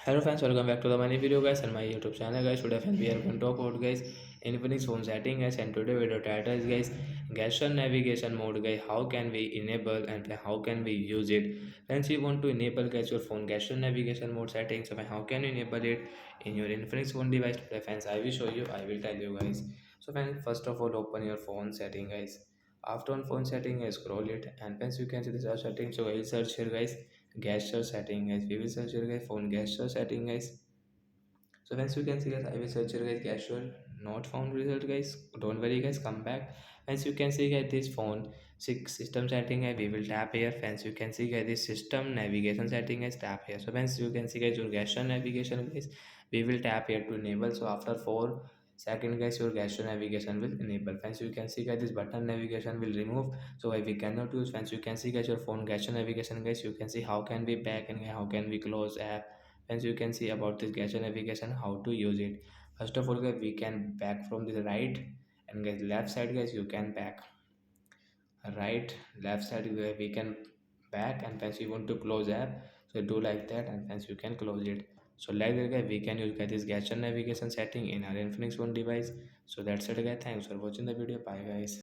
Hello friends, welcome back to the many video guys and my YouTube channel guys. Today friends we are going to talk about guys Infinix phone setting guys, and today video title is guys gesture navigation mode guys. How can we enable and how can we use it? Friends, you want to enable guys your phone gesture navigation mode settings. So how can you enable it in your Infinix phone device? Today friends I will show you. I will tell you guys. So friends, first of all open your phone setting guys. After on phone setting scroll it, and friends you can see this setting. So I will search here guys gesture setting guys. We will search here guys phone gesture setting guys. So once you can see guys, I will search here guys gesture not found result guys. Don't worry guys, come back. Once you can see guys this phone six system setting guys, we will tap here. Once you can see guys this system navigation setting guys, tap here. So once you can see guys your gesture navigation guys, we will tap here to enable. So after 4 seconds guys your gesture navigation will enable. Once you can see guys this button navigation will remove, so why we cannot use. Once you can see guys your phone gesture navigation guys, you can see how can we back and how can we close app. As you can see about this gesture navigation how to use it. First of all guys we can back from the right, and guys left side guys you can back. Right left side where we can back, and once you want to close app, so do like that, and once you can close it. So like that guys we can use guys this gesture navigation setting in our Infinix One device. So that's it guys, thanks for watching the video, bye guys.